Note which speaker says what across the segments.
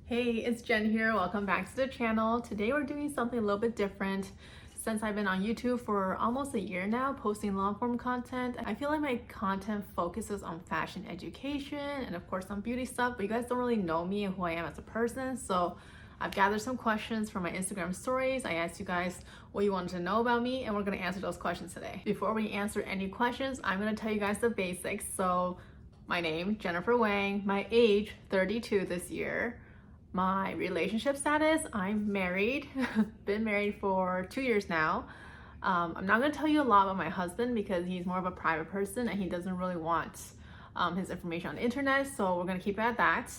Speaker 1: Hey, it's Jen here. Welcome back to the channel. Today we're doing something a little bit different. Since I've been on YouTube for almost a year now, posting long form content, I feel like my content focuses on fashion education and of course on beauty stuff, but you guys don't really know me and who I am as a person. So I've gathered some questions from my Instagram stories. I asked you guys what you wanted to know about me and we're gonna answer those questions today. Before we answer any questions, I'm gonna tell you guys the basics. So my name, Jennifer Wang, my age, 32 this year. My relationship status, I'm married, been married for 2 years now. I'm not gonna tell you a lot about my husband because he's more of a private person and he doesn't really want his information on the internet, so we're gonna keep it at that.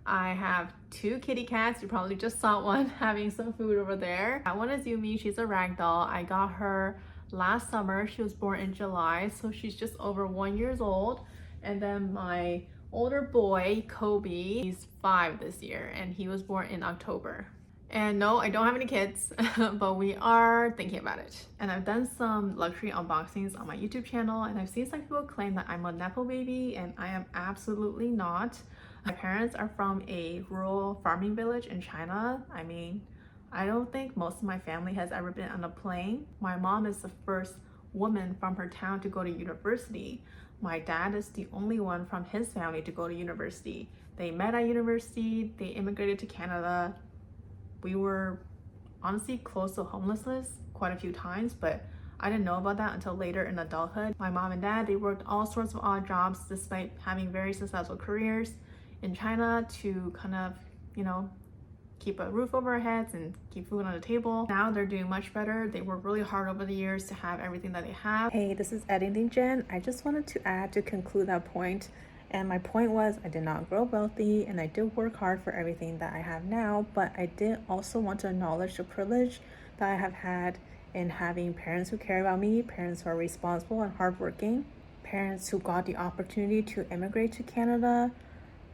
Speaker 1: I have 2 kitty cats. You probably just saw one having some food over there. That one is Yumi, she's a ragdoll. I got her last summer. She was born in July, so she's just over 1 year old. And then my older boy, Kobe, he's 5 this year and he was born in October. And no, I don't have any kids, but we are thinking about it. And I've done some luxury unboxings on my YouTube channel and I've seen some people claim that I'm a Nepo baby and I am absolutely not. My parents are from a rural farming village in China. I mean, I don't think most of my family has ever been on a plane. My mom is the first woman from her town to go to university. My dad is the only one from his family to go to university. They met at university, they immigrated to Canada. We were honestly close to homelessness quite a few times, but I didn't know about that until later in adulthood. My mom and dad, they worked all sorts of odd jobs despite having very successful careers in China to kind of, keep a roof over our heads and keep food on the table. Now they're doing much better. They worked really hard over the years to have everything that they have. Hey, this is Editing Jen. I just wanted to add to conclude that point. And my point was I did not grow wealthy and I did work hard for everything that I have now, but I did also want to acknowledge the privilege that I have had in having parents who care about me, parents who are responsible and hardworking, parents who got the opportunity to immigrate to Canada.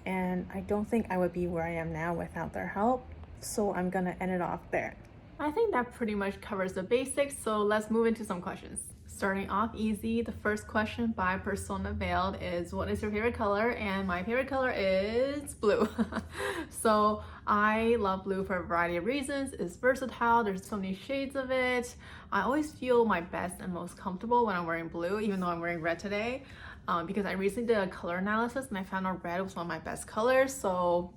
Speaker 1: And I don't think I would be where I am now without their help. So I'm gonna end it off there. I think that pretty much covers the basics, so let's move into some questions. Starting off easy, the first question by Persona Veiled is, what is your favorite color? And my favorite color is blue. So I love blue for a variety of reasons. It's versatile, there's so many shades of it. I always feel my best and most comfortable when I'm wearing blue, even though I'm wearing red today. Because I recently did a color analysis and I found out red was one of my best colors. So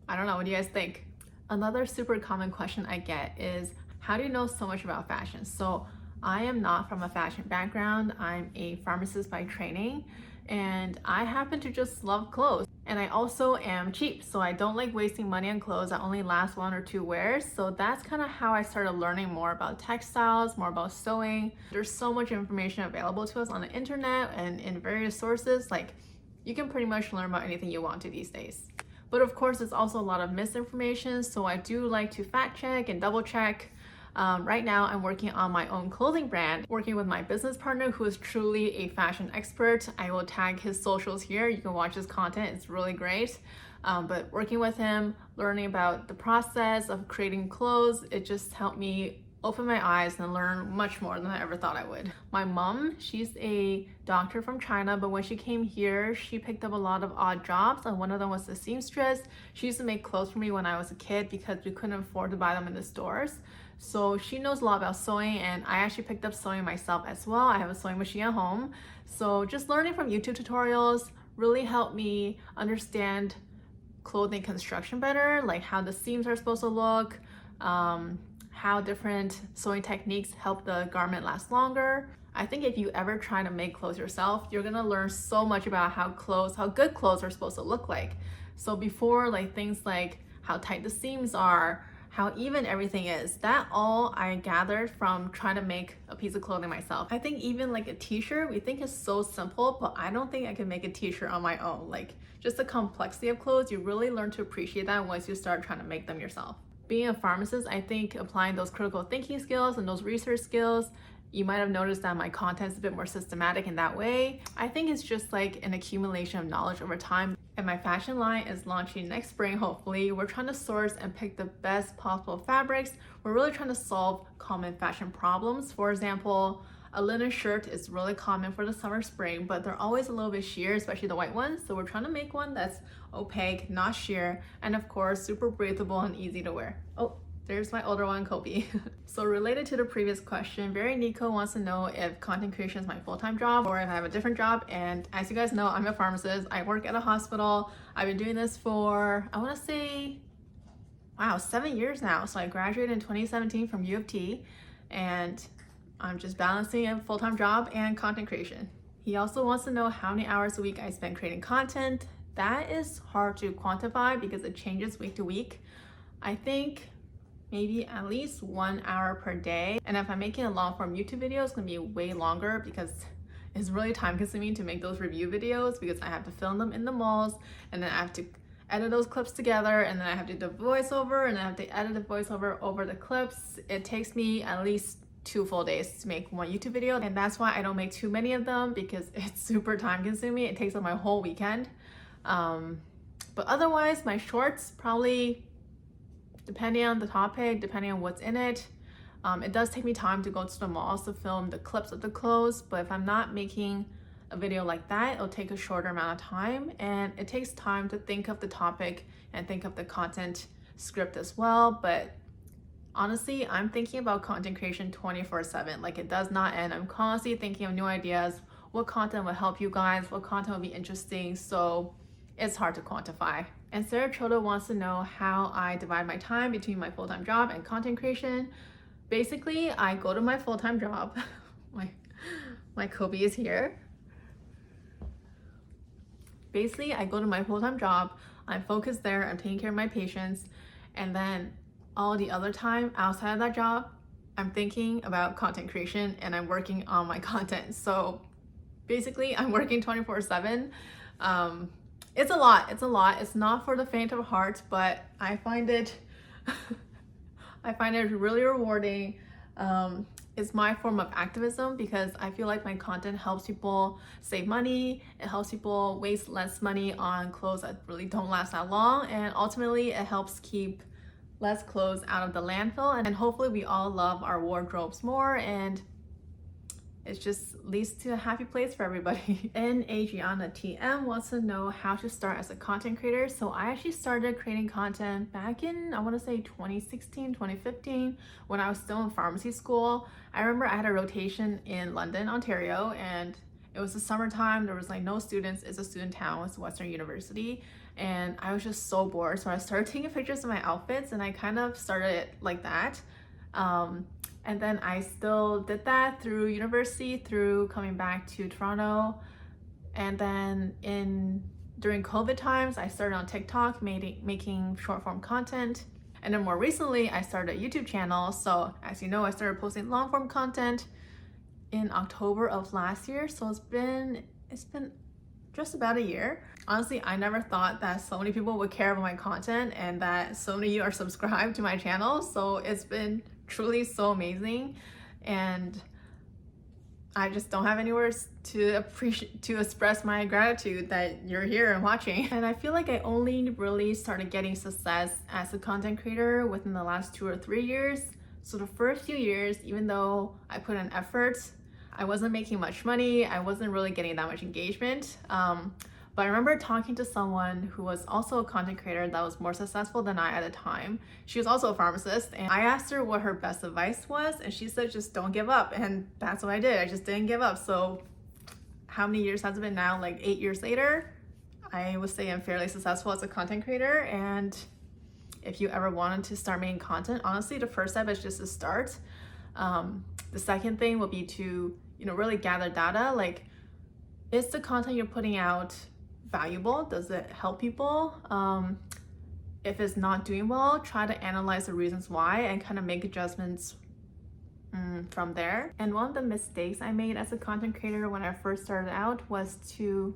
Speaker 1: I don't know, what do you guys think? Another super common question I get is, how do you know so much about fashion? So I am not from a fashion background. I'm a pharmacist by training and I happen to just love clothes. And I also am cheap, so I don't like wasting money on clothes that only last 1 or 2 wears. So that's kind of how I started learning more about textiles, more about sewing. There's so much information available to us on the internet and in various sources. Like, you can pretty much learn about anything you want to these days. But of course, there's also a lot of misinformation, so I do like to fact check and double check. Right now, I'm working on my own clothing brand, working with my business partner who is truly a fashion expert. I will tag his socials here. You can watch his content, it's really great. But working with him, learning about the process of creating clothes, it just helped me open my eyes and learn much more than I ever thought I would. My mom, she's a doctor from China, but when she came here, she picked up a lot of odd jobs, and one of them was a seamstress. She used to make clothes for me when I was a kid because we couldn't afford to buy them in the stores. So she knows a lot about sewing, and I actually picked up sewing myself as well. I have a sewing machine at home. So just learning from YouTube tutorials really helped me understand clothing construction better, like how the seams are supposed to look, how different sewing techniques help the garment last longer. I think if you ever try to make clothes yourself, you're gonna learn so much about how good clothes are supposed to look like. So before, things like how tight the seams are, how even everything is, that all I gathered from trying to make a piece of clothing myself. I think even like a t-shirt, we think is so simple, but I don't think I can make a t-shirt on my own. Just the complexity of clothes, you really learn to appreciate that once you start trying to make them yourself. Being a pharmacist, I think applying those critical thinking skills and those research skills, you might have noticed that my content is a bit more systematic in that way. I think it's just like an accumulation of knowledge over time. And my fashion line is launching next spring, hopefully. We're trying to source and pick the best possible fabrics. We're really trying to solve common fashion problems. For example, A linen shirt is really common for the summer, spring, but they're always a little bit sheer, especially the white ones. So we're trying to make one that's opaque, not sheer, and of course, super breathable and easy to wear. Oh, there's my older one, Kobe. So related to the previous question, Very Nico wants to know if content creation is my full-time job or if I have a different job. And as you guys know, I'm a pharmacist. I work at a hospital. I've been doing this for, I want to say, wow, 7 years now. So I graduated in 2017 from U of T, and I'm just balancing a full-time job and content creation. He also wants to know how many hours a week I spend creating content. That is hard to quantify because it changes week to week. I think maybe at least 1 hour per day. And if I'm making a long form YouTube video, it's gonna be way longer because it's really time consuming to make those review videos because I have to film them in the malls, and then I have to edit those clips together, and then I have to do the voiceover, and then I have to edit the voiceover over the clips. It takes me at least 2 full days to make one YouTube video, and that's why I don't make too many of them because it's super time consuming. It takes up my whole weekend. But otherwise, my shorts probably, depending on the topic, depending on what's in it. It does take me time to go to the malls to film the clips of the clothes, but if I'm not making a video like that, it'll take a shorter amount of time, and it takes time to think of the topic and think of the content script as well. But honestly, I'm thinking about content creation 24/7. Like, it does not end. I'm constantly thinking of new ideas, what content will help you guys, what content will be interesting, so it's hard to quantify. And Sarah Choda wants to know how I divide my time between my full-time job and content creation. Basically, I go to my full-time job. my Kobe is here. Basically, I go to my full-time job, I'm focused there, I'm taking care of my patients, and then all the other time outside of that job, I'm thinking about content creation and I'm working on my content. So basically, I'm working 24/7. It's a lot. It's not for the faint of heart, but I find it really rewarding. It's my form of activism because I feel like my content helps people save money. It helps people waste less money on clothes that really don't last that long, and ultimately it helps keep less clothes out of the landfill, and hopefully we all love our wardrobes more, and it just leads to a happy place for everybody. And Adriana TM wants to know how to start as a content creator. So I actually started creating content back in, I want to say 2016, 2015, when I was still in pharmacy school. I remember I had a rotation in London, Ontario, and it was the summertime. There was like no students. It's a student town. It's Western University. And I was just so bored. So I started taking pictures of my outfits, and I kind of started it like that. And then I still did that through university, through coming back to Toronto. And then during COVID times, I started on TikTok making short form content. And then more recently, I started a YouTube channel. So as you know, I started posting long form content in October of last year. So it's been just about a year. Honestly, I never thought that so many people would care about my content and that so many of you are subscribed to my channel. So it's been truly so amazing, and I just don't have any words to express my gratitude that you're here and watching. And I feel like I only really started getting success as a content creator within the last 2 or 3 years. So the first few years, even though I put in effort, I wasn't making much money. I wasn't really getting that much engagement. But I remember talking to someone who was also a content creator that was more successful than I at the time. She was also a pharmacist, and I asked her what her best advice was, and she said, just don't give up. And that's what I did. I just didn't give up. So how many years has it been now? Like 8 years later, I would say I'm fairly successful as a content creator. And if you ever wanted to start making content, honestly, the first step is just to start. The second thing will be to, really gather data. Like, is the content you're putting out valuable? Does it help people? If it's not doing well, try to analyze the reasons why and kind of make adjustments from there. And one of the mistakes I made as a content creator when I first started out was to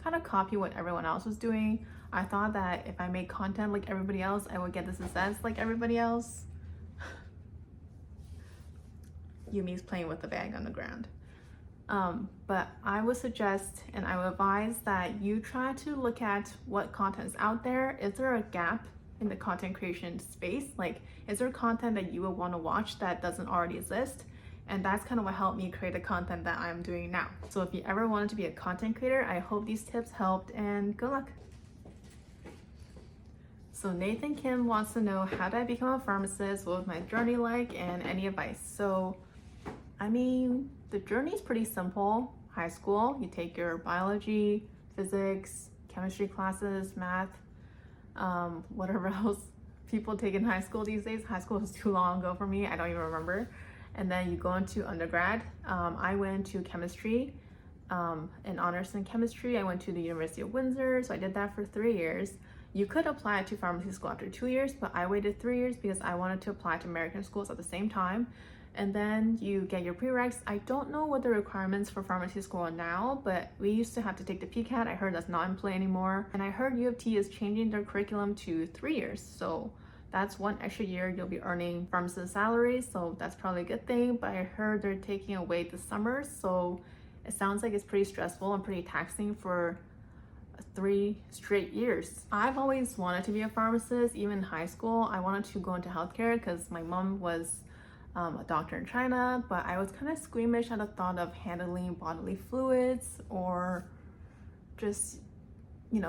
Speaker 1: kind of copy what everyone else was doing. I thought that if I made content like everybody else, I would get the success like everybody else. Yumi's playing with the bag on the ground. But I would suggest and I would advise that you try to look at what content is out there. Is there a gap in the content creation space? Like, is there content that you would want to watch that doesn't already exist? And that's kind of what helped me create the content that I'm doing now. So if you ever wanted to be a content creator, I hope these tips helped, and good luck. So Nathan Kim wants to know, how did I become a pharmacist? What was my journey like, and any advice? So, I mean, the journey is pretty simple. High school, you take your biology, physics, chemistry classes, math, whatever else people take in high school these days. High school was too long ago for me. I don't even remember. And then you go into undergrad. I went to chemistry, an honors in chemistry. I went to the University of Windsor, so I did that for 3 years. You could apply to pharmacy school after 2 years, but I waited 3 years because I wanted to apply to American schools at the same time. And then you get your prereqs. I don't know what the requirements for pharmacy school are now, but we used to have to take the PCAT. I heard that's not in play anymore. And I heard U of T is changing their curriculum to 3 years. So that's 1 extra year you'll be earning pharmacist salary. So that's probably a good thing. But I heard they're taking away the summer. So it sounds like it's pretty stressful and pretty taxing for 3 straight years. I've always wanted to be a pharmacist. Even in high school, I wanted to go into healthcare because my mom was a doctor in China, but I was kind of squeamish at the thought of handling bodily fluids or just,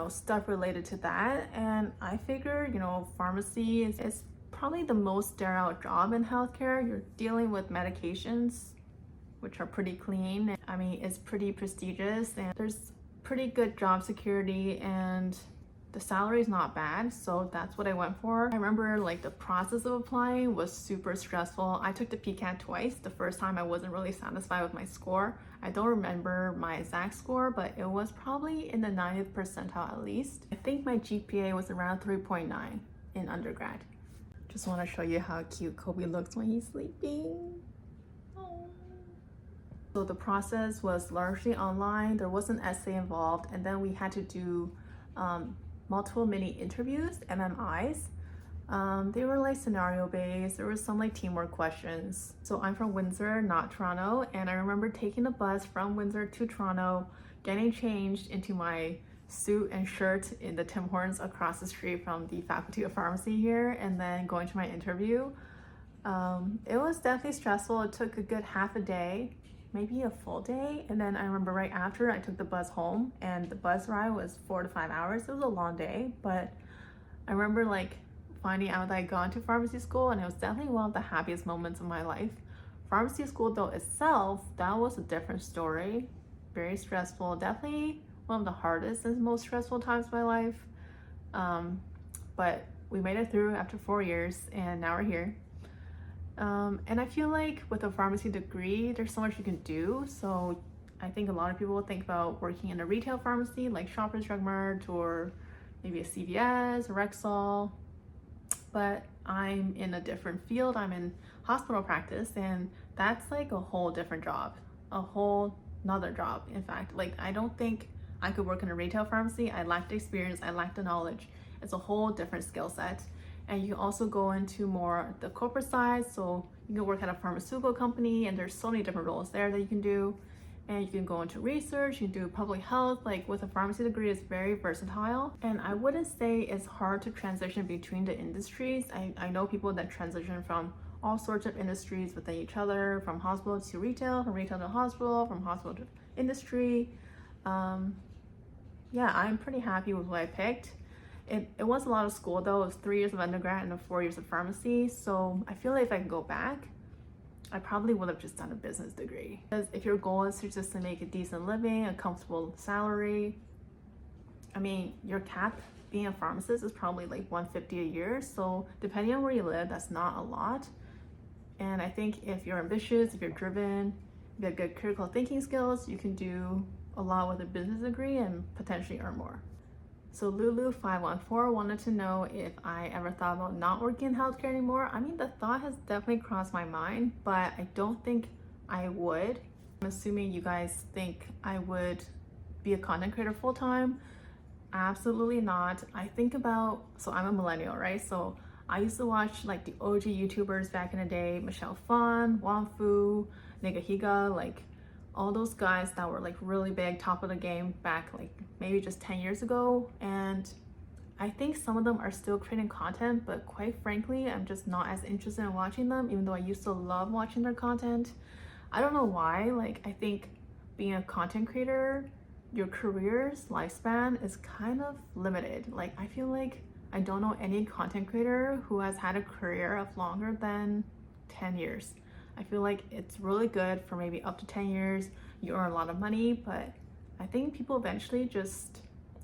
Speaker 1: stuff related to that. And I figured, pharmacy is probably the most sterile job in healthcare. You're dealing with medications, which are pretty clean. I mean, it's pretty prestigious, and there's pretty good job security, and the salary is not bad, so that's what I went for. I remember the process of applying was super stressful. I took the PCAT twice. The first time I wasn't really satisfied with my score. I don't remember my exact score, but it was probably in the 90th percentile at least. I think my GPA was around 3.9 in undergrad. Just want to show you how cute Kobe looks when he's sleeping. Aww. So the process was largely online. There was an essay involved, and then we had to do multiple mini interviews, MMIs. They were scenario based. There was some teamwork questions. So I'm from Windsor, not Toronto, and I remember taking the bus from Windsor to Toronto, getting changed into my suit and shirt in the Tim Hortons across the street from the Faculty of Pharmacy here, and then going to my interview. It was definitely stressful. It took a good half a day, maybe a full day. And then I remember right after I took the bus home, and the bus ride was 4 to 5 hours. It was a long day, but I remember finding out that I got into pharmacy school, and it was definitely one of the happiest moments of my life. Pharmacy school though itself, that was a different story. Very stressful, definitely one of the hardest and most stressful times of my life. But we made it through after 4 years, and now we're here. And I feel with a pharmacy degree, there's so much you can do. So I think a lot of people will think about working in a retail pharmacy like Shoppers Drug Mart, or maybe a CVS, or Rexall. But I'm in a different field. I'm in hospital practice, and that's a whole different job, a whole nother job. In fact, I don't think I could work in a retail pharmacy. I lack the experience, I lack the knowledge. It's a whole different skill set. And you also go into more the corporate side, so you can work at a pharmaceutical company, and there's so many different roles there that you can do. And you can go into research, you can do public health. With a pharmacy degree, it's very versatile. And I wouldn't say it's hard to transition between the industries. I know people that transition from all sorts of industries within each other, from hospital to retail, from retail to hospital, from hospital to industry. Yeah, I'm pretty happy with what I picked. It was a lot of school though. It was 3 years of undergrad and 4 years of pharmacy. So I feel if I could go back, I probably would have just done a business degree. Because if your goal is just to make a decent living, a comfortable salary, I mean, your cap being a pharmacist is probably $150 a year. So depending on where you live, that's not a lot. And I think if you're ambitious, if you're driven, you have good critical thinking skills, you can do a lot with a business degree and potentially earn more. So Lulu514 wanted to know if I ever thought about not working in healthcare anymore. I mean, the thought has definitely crossed my mind, but I don't think I would. I'm assuming you guys think I would be a content creator full-time. Absolutely not. I think about, so I'm a millennial, right? So I used to watch the OG YouTubers back in the day, Michelle Phan, Wang Fu, Negahiga, all those guys that were really big, top of the game back maybe just 10 years ago. And I think some of them are still creating content, but quite frankly, I'm just not as interested in watching them, even though I used to love watching their content. I don't know why, like I think being a content creator, your career's lifespan is kind of limited. Like I feel like I don't know any content creator who has had a career of longer than 10 years. I feel like it's really good for maybe up to 10 years. You earn a lot of money, but I think people eventually just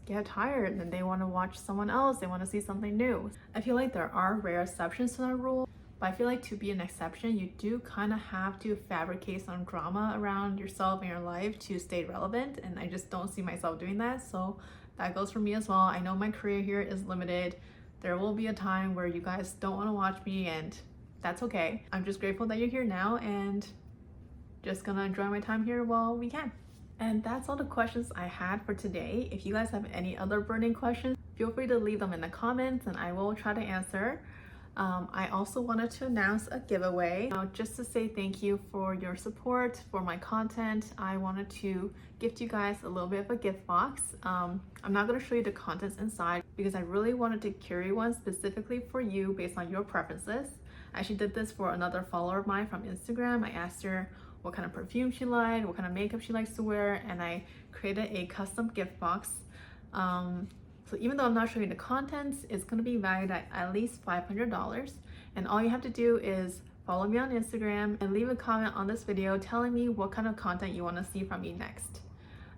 Speaker 1: get tired and they want to watch someone else. They want to see something new. I feel like there are rare exceptions to that rule, but I feel like to be an exception, you do kind of have to fabricate some drama around yourself and your life to stay relevant. And I just don't see myself doing that. So that goes for me as well. I know my career here is limited. There will be a time where you guys don't want to watch me, and that's okay. I'm just grateful that you're here now and just gonna enjoy my time here while we can. And that's all the questions I had for today. If you guys have any other burning questions, feel free to leave them in the comments and I will try to answer. I also wanted to announce a giveaway. Just to say thank you for your support for my content. I wanted to gift you guys a little bit of a gift box. I'm not going to show you the contents inside because I really wanted to curate one specifically for you based on your preferences. I actually did this for another follower of mine from Instagram. I asked her what kind of perfume she liked, what kind of makeup she likes to wear, and I created a custom gift box. So even though I'm not showing the contents, it's going to be valued at least $500. And all you have to do is follow me on Instagram and leave a comment on this video telling me what kind of content you want to see from me next.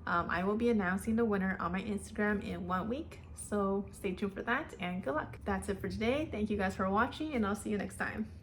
Speaker 1: I will be announcing the winner on my Instagram in 1 week. So stay tuned for that and good luck. That's it for today. Thank you guys for watching and I'll see you next time.